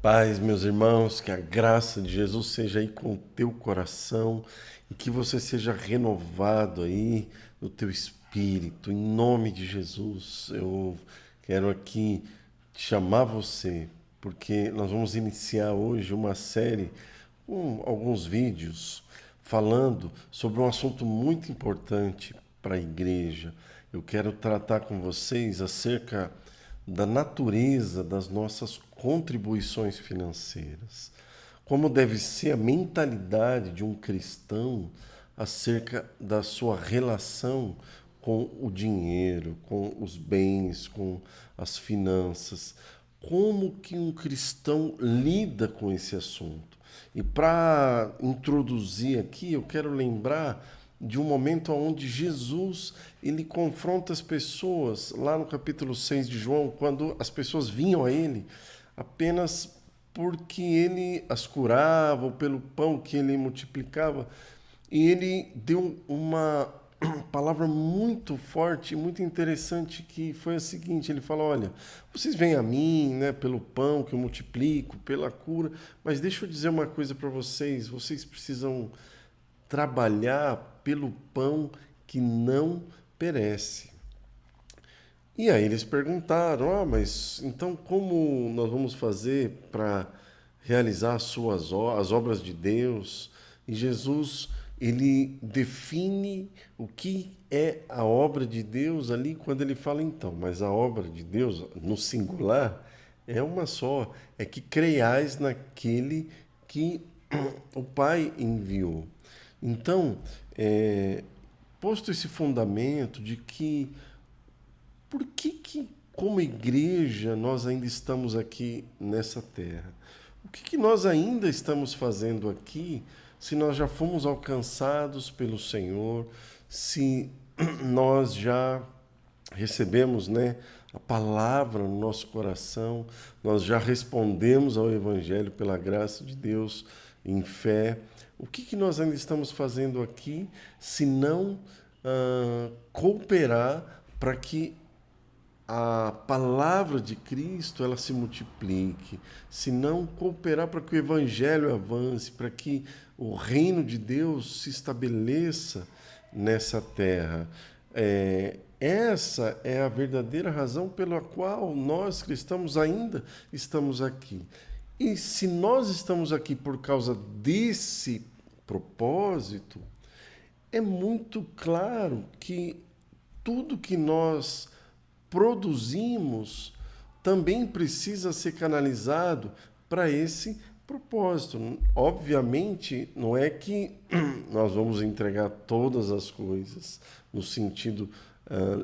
Paz, meus irmãos, que a graça de Jesus seja aí com o teu coração e que você seja renovado aí no teu espírito, em nome de Jesus. Eu quero aqui chamar você, porque nós vamos iniciar hoje uma série com alguns vídeos falando sobre um assunto muito importante para a igreja. Eu quero tratar com vocês acerca da natureza das nossas contribuições financeiras. Como deve ser a mentalidade de um cristão acerca da sua relação com o dinheiro, com os bens, com as finanças. Como que um cristão lida com esse assunto? E para introduzir aqui, eu quero lembrar de um momento onde Jesus ele confronta as pessoas, lá no capítulo 6 de João, quando as pessoas vinham a ele apenas porque ele as curava, ou pelo pão que ele multiplicava. E ele deu uma palavra muito forte, muito interessante, que foi a seguinte: ele fala, olha, vocês vêm a mim, né, pelo pão que eu multiplico, pela cura, mas deixa eu dizer uma coisa para vocês: vocês precisam trabalhar pelo pão que não perece. E aí eles perguntaram, mas então como nós vamos fazer para realizar as obras de Deus? E Jesus, ele define o que é a obra de Deus ali quando ele fala então, mas a obra de Deus, no singular, é uma só, é que creiais naquele que o Pai enviou. Então, posto esse fundamento de que por que, como igreja, nós ainda estamos aqui nessa terra? O que nós ainda estamos fazendo aqui se nós já fomos alcançados pelo Senhor, se nós já recebemos, né, a palavra no nosso coração, nós já respondemos ao Evangelho pela graça de Deus em fé? O que nós ainda estamos fazendo aqui se não cooperar para que a palavra de Cristo ela se multiplique, se não cooperar para que o evangelho avance, para que o reino de Deus se estabeleça nessa terra? Essa é a verdadeira razão pela qual nós cristãos ainda estamos aqui. E se nós estamos aqui por causa desse propósito, é muito claro que tudo que nós produzimos também precisa ser canalizado para esse propósito. Obviamente, não é que nós vamos entregar todas as coisas no sentido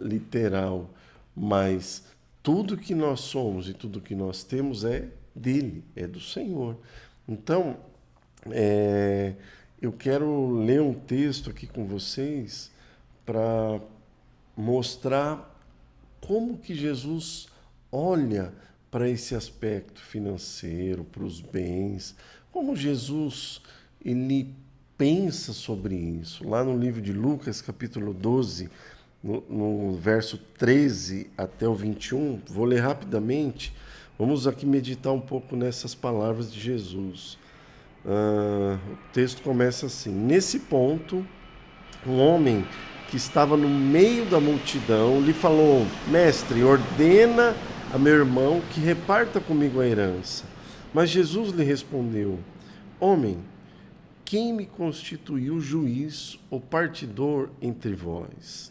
literal, mas tudo que nós somos e tudo que nós temos é dele, é do Senhor. Então, eu quero ler um texto aqui com vocês para mostrar como que Jesus olha para esse aspecto financeiro, para os bens, como Jesus ele pensa sobre isso. Lá no livro de Lucas, capítulo 12, no verso 13 até o 21, vou ler rapidamente, vamos aqui meditar um pouco nessas palavras de Jesus. O texto começa assim: nesse ponto, um homem que estava no meio da multidão lhe falou: Mestre, ordena a meu irmão que reparta comigo a herança. Mas Jesus lhe respondeu: Homem, quem me constituiu juiz ou partidor entre vós?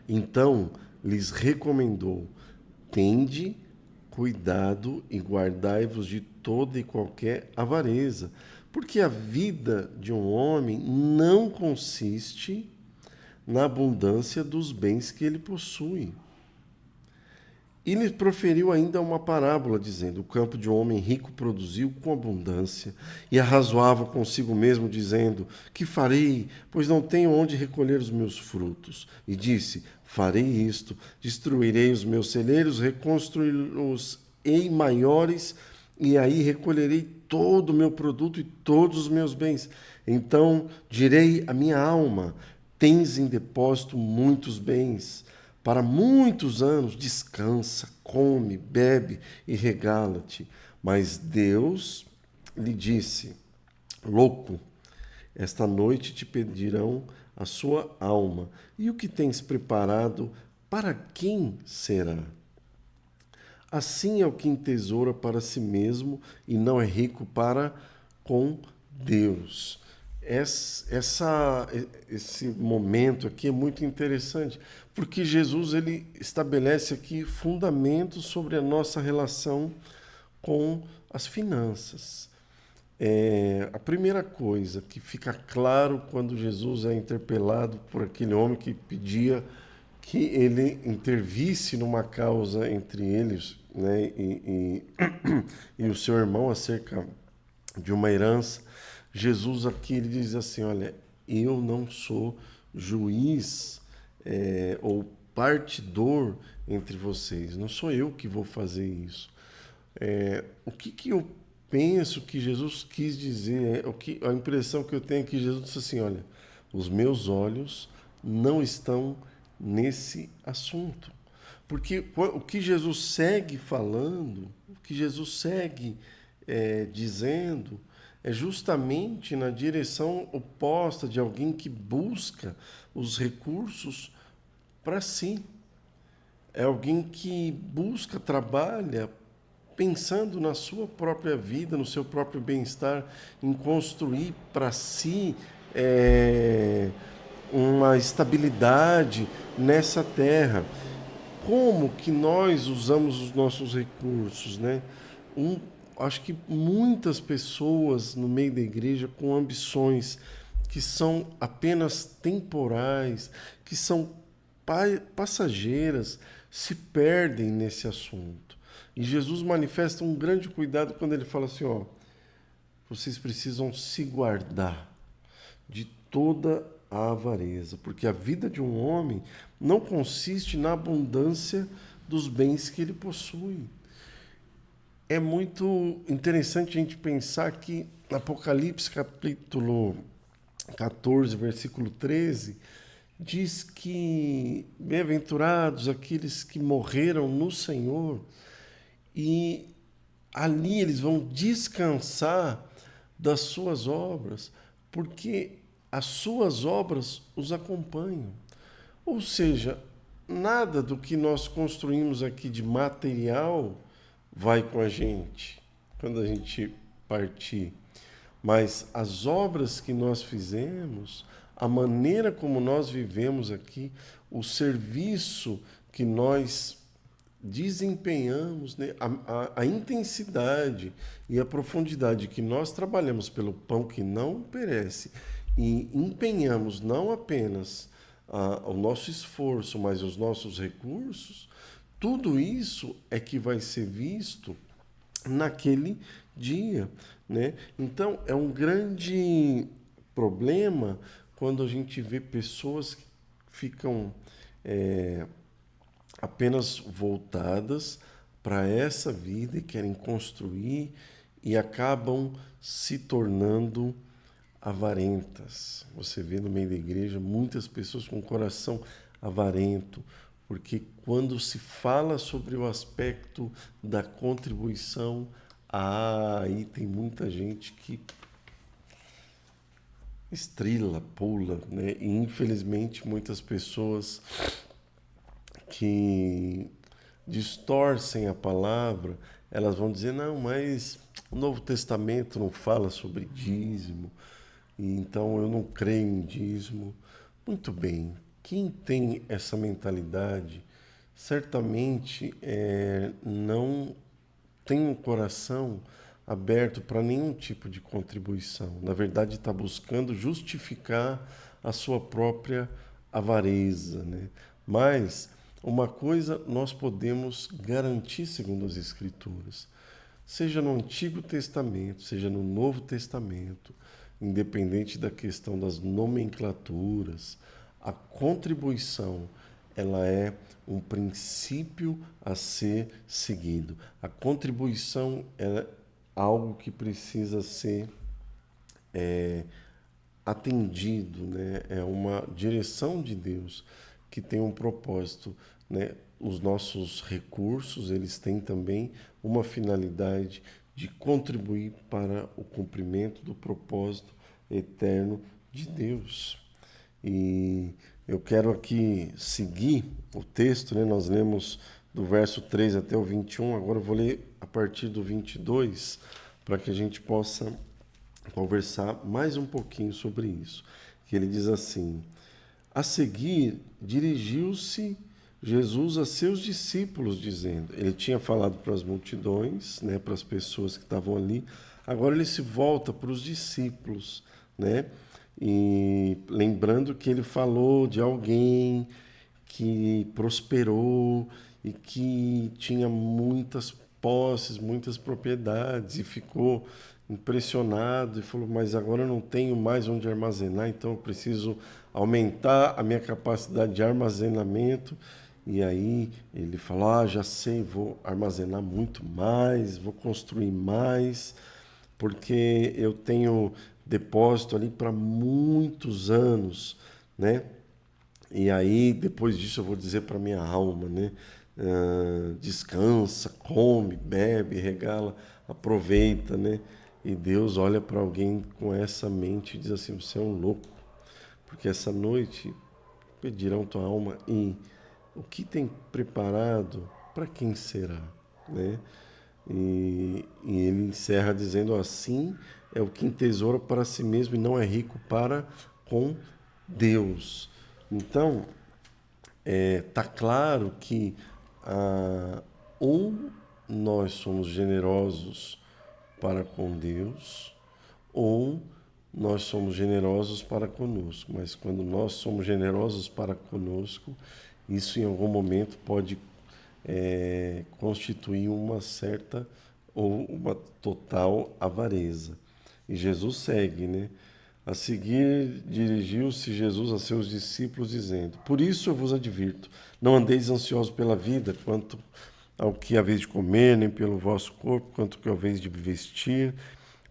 Então lhes recomendou: Tende cuidado e guardai-vos de toda e qualquer avareza, porque a vida de um homem não consiste na abundância dos bens que ele possui. E lhe proferiu ainda uma parábola, dizendo: o campo de um homem rico produziu com abundância, e arrazoava consigo mesmo, dizendo: que farei, pois não tenho onde recolher os meus frutos? E disse: farei isto, destruirei os meus celeiros, reconstruí-los-ei maiores, e aí recolherei todo o meu produto e todos os meus bens. Então direi à minha alma: tens em depósito muitos bens, para muitos anos, descansa, come, bebe e regala-te. Mas Deus lhe disse: louco, esta noite te pedirão a sua alma, e o que tens preparado, para quem será? Assim é o que entesoura para si mesmo e não é rico para com Deus. Esse momento aqui é muito interessante, porque Jesus ele estabelece aqui fundamentos sobre a nossa relação com as finanças. A primeira coisa que fica claro quando Jesus é interpelado por aquele homem que pedia que ele intervisse numa causa entre eles, né, e o seu irmão acerca de uma herança, Jesus aqui ele diz assim, olha, eu não sou juiz ou partidor entre vocês, não sou eu que vou fazer isso. O que eu penso que Jesus quis dizer, a impressão que eu tenho é que Jesus disse assim, olha, os meus olhos não estão nesse assunto. Porque o que Jesus segue falando, o que Jesus segue dizendo, é justamente na direção oposta de alguém que busca os recursos para si. É alguém que busca, trabalha pensando na sua própria vida, no seu próprio bem-estar, em construir para si uma estabilidade nessa terra. Como que nós usamos os nossos recursos, né? Acho que muitas pessoas no meio da igreja com ambições que são apenas temporais, que são passageiras, se perdem nesse assunto. E Jesus manifesta um grande cuidado quando ele fala assim, ó, vocês precisam se guardar de toda a avareza, porque a vida de um homem não consiste na abundância dos bens que ele possui. É muito interessante a gente pensar que Apocalipse capítulo 14, versículo 13, diz que bem-aventurados aqueles que morreram no Senhor, e ali eles vão descansar das suas obras, porque as suas obras os acompanham. Ou seja, nada do que nós construímos aqui de material vai com a gente quando a gente partir. Mas as obras que nós fizemos, a maneira como nós vivemos aqui, o serviço que nós desempenhamos, né? A intensidade e a profundidade que nós trabalhamos pelo pão que não perece e empenhamos não apenas o nosso esforço, mas os nossos recursos, tudo isso é que vai ser visto naquele dia, né? Então é um grande problema quando a gente vê pessoas que ficam apenas voltadas para essa vida e querem construir e acabam se tornando avarentas. Você vê no meio da igreja muitas pessoas com o coração avarento, porque quando se fala sobre o aspecto da contribuição, aí tem muita gente que estrila, pula, né? E infelizmente muitas pessoas que distorcem a palavra, elas vão dizer, não, mas o Novo Testamento não fala sobre dízimo, e então eu não creio em dízimo. Muito bem, quem tem essa mentalidade certamente não tem um coração aberto para nenhum tipo de contribuição. Na verdade, está buscando justificar a sua própria avareza, né? Mas uma coisa nós podemos garantir segundo as Escrituras, seja no Antigo Testamento, seja no Novo Testamento, independente da questão das nomenclaturas, a contribuição ela é um princípio a ser seguido. A contribuição é algo que precisa ser atendido, né? É uma direção de Deus que tem um propósito, né? Os nossos recursos, eles têm também uma finalidade de contribuir para o cumprimento do propósito eterno de Deus. E eu quero aqui seguir o texto, né? Nós lemos do verso 3 até o 21, agora eu vou ler a partir do 22, para que a gente possa conversar mais um pouquinho sobre isso. Que ele diz assim: a seguir, dirigiu-se Jesus a seus discípulos, dizendo, ele tinha falado para as multidões, né, para as pessoas que estavam ali, agora ele se volta para os discípulos, né, e lembrando que ele falou de alguém que prosperou e que tinha muitas posses, muitas propriedades, e ficou impressionado e falou: mas agora eu não tenho mais onde armazenar, então eu preciso aumentar a minha capacidade de armazenamento. E aí ele falou: ah, já sei, vou armazenar muito mais, vou construir mais, porque eu tenho depósito ali para muitos anos, né? E aí, depois disso, eu vou dizer para minha alma, né? Descansa, come, bebe, regala, aproveita, né? E Deus olha para alguém com essa mente e diz assim: você é um louco, porque essa noite pedirão tua alma e o que tem preparado para quem será, né? E ele encerra dizendo: assim é o que entesoura para si mesmo e não é rico para com Deus. Então, tá claro que ou nós somos generosos para com Deus, ou nós somos generosos para conosco. Mas quando nós somos generosos para conosco, isso em algum momento pode constituir uma certa ou uma total avareza. E Jesus segue, né? A seguir, dirigiu-se Jesus a seus discípulos, dizendo: por isso eu vos advirto, não andeis ansiosos pela vida, quanto ao que haveis de comer, nem pelo vosso corpo, quanto ao que haveis de vestir,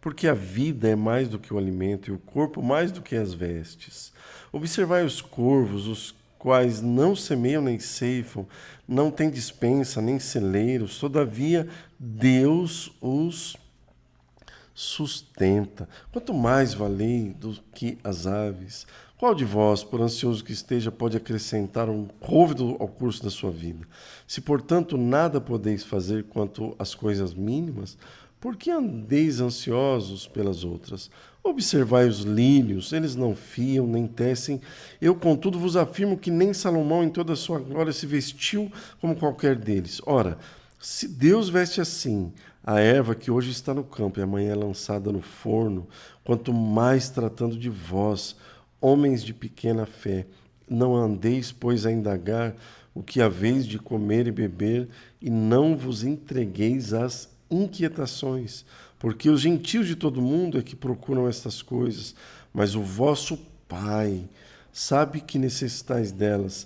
porque a vida é mais do que o alimento, e o corpo mais do que as vestes. Observai os corvos, os quais não semeiam nem ceifam, não têm despensa nem celeiros, todavia Deus os sustenta. Quanto mais valei do que as aves. Qual de vós, por ansioso que esteja, pode acrescentar um côvado ao curso da sua vida? Se, portanto, nada podeis fazer quanto às coisas mínimas, por que andeis ansiosos pelas outras? Observai os lírios, eles não fiam nem tecem. Eu, contudo, vos afirmo que nem Salomão, em toda a sua glória, se vestiu como qualquer deles. Ora, se Deus veste assim a erva que hoje está no campo e amanhã é lançada no forno, quanto mais tratando de vós, homens de pequena fé, não andeis, pois, a indagar o que haveis de comer e beber, e não vos entregueis às inquietações, porque os gentios de todo mundo é que procuram estas coisas, mas o vosso Pai sabe que necessitais delas.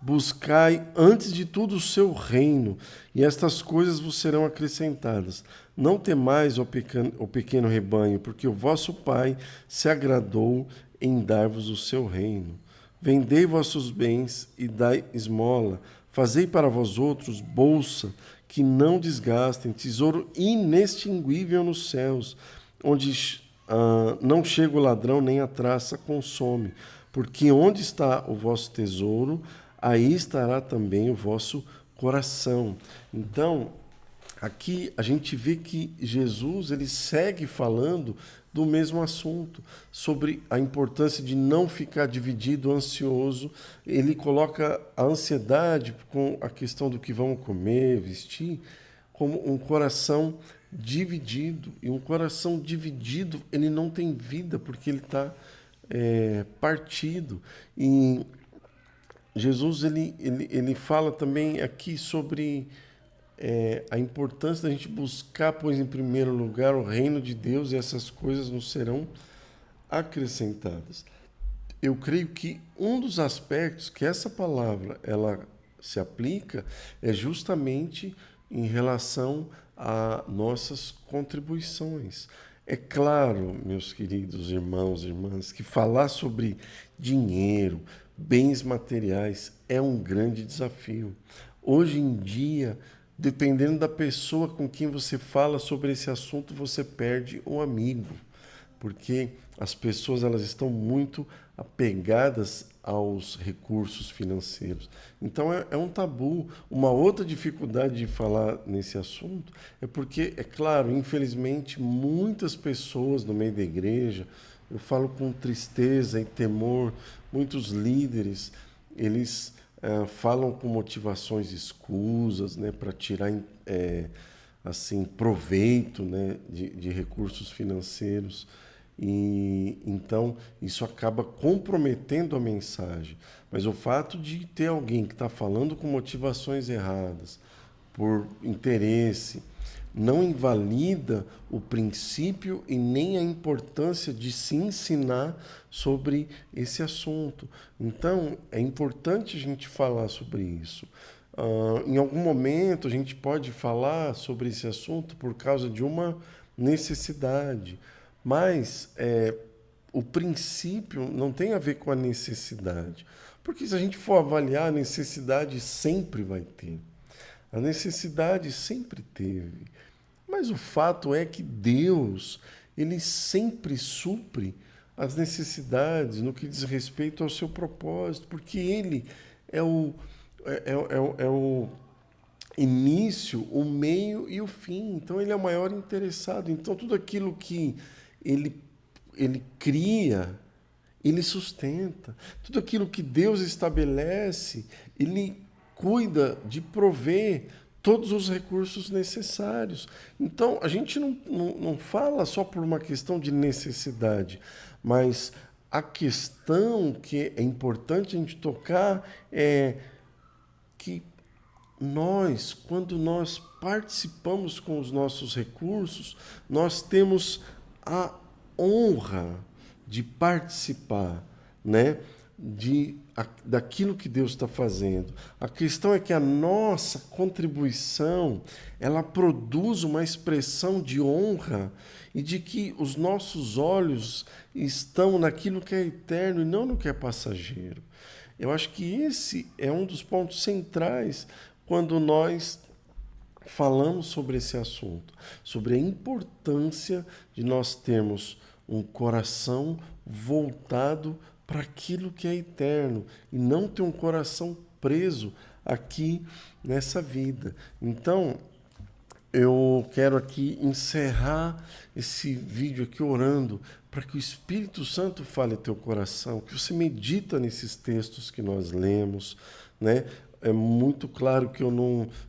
Buscai antes de tudo o seu reino, e estas coisas vos serão acrescentadas. Não temais, ó pequeno rebanho, porque o vosso Pai se agradou em dar-vos o seu reino. Vendei vossos bens e dai esmola. Fazei para vós outros bolsa que não desgastem, tesouro inextinguível nos céus, onde não chega o ladrão nem a traça consome. Porque onde está o vosso tesouro, aí estará também o vosso coração. Então, aqui a gente vê que Jesus ele segue falando do mesmo assunto, sobre a importância de não ficar dividido, ansioso. Ele coloca a ansiedade com a questão do que vamos comer, vestir, como um coração dividido. E um coração dividido, ele não tem vida, porque ele está partido. E Jesus ele fala também aqui sobre a importância da gente buscar, pois, em primeiro lugar, o reino de Deus, e essas coisas nos serão acrescentadas. Eu creio que um dos aspectos que essa palavra ela se aplica é justamente em relação a nossas contribuições. É claro, meus queridos irmãos e irmãs, que falar sobre dinheiro, bens materiais é um grande desafio. Hoje em dia, dependendo da pessoa com quem você fala sobre esse assunto, você perde um amigo, porque as pessoas elas estão muito apegadas aos recursos financeiros. Então é um tabu. Uma outra dificuldade de falar nesse assunto é porque, é claro, infelizmente, muitas pessoas no meio da igreja, eu falo com tristeza e temor, muitos líderes, eles falam com motivações escusas, né, para tirar assim proveito, né, de recursos financeiros. E então isso acaba comprometendo a mensagem. Mas o fato de ter alguém que está falando com motivações erradas, por interesse, não invalida o princípio e nem a importância de se ensinar sobre esse assunto. Então, é importante a gente falar sobre isso. Em algum momento, a gente pode falar sobre esse assunto por causa de uma necessidade, mas o princípio não tem a ver com a necessidade. Porque se a gente for avaliar, a necessidade sempre vai ter. A necessidade sempre teve. Mas o fato é que Deus, ele sempre supre as necessidades no que diz respeito ao seu propósito, porque ele é o início, o meio e o fim. Então ele é o maior interessado. Então tudo aquilo que ele cria, ele sustenta. Tudo aquilo que Deus estabelece, ele cuida de prover todos os recursos necessários. Então, a gente não fala só por uma questão de necessidade, mas a questão que é importante a gente tocar é que quando nós participamos com os nossos recursos, nós temos a honra de participar, né, daquilo que Deus está fazendo. A questão é que a nossa contribuição, ela produz uma expressão de honra e de que os nossos olhos estão naquilo que é eterno e não no que é passageiro. Eu acho que esse é um dos pontos centrais quando nós falamos sobre esse assunto, sobre a importância de nós termos um coração voltado para aquilo que é eterno e não ter um coração preso aqui nessa vida. Então, eu quero aqui encerrar esse vídeo aqui orando para que o Espírito Santo fale teu coração, que você medita nesses textos que nós lemos, né? É muito claro que eu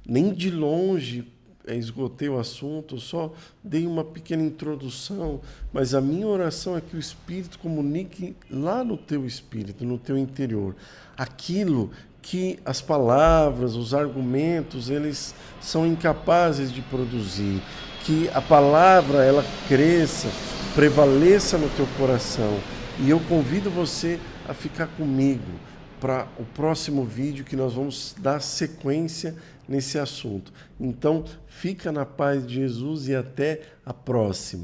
nem de longe esgotei o assunto, eu só dei uma pequena introdução, mas a minha oração é que o Espírito comunique lá no teu espírito, no teu interior, aquilo que as palavras, os argumentos, eles são incapazes de produzir, que a palavra ela cresça, prevaleça no teu coração. E eu convido você a ficar comigo para o próximo vídeo que nós vamos dar sequência nesse assunto. Então, fica na paz de Jesus e até a próxima.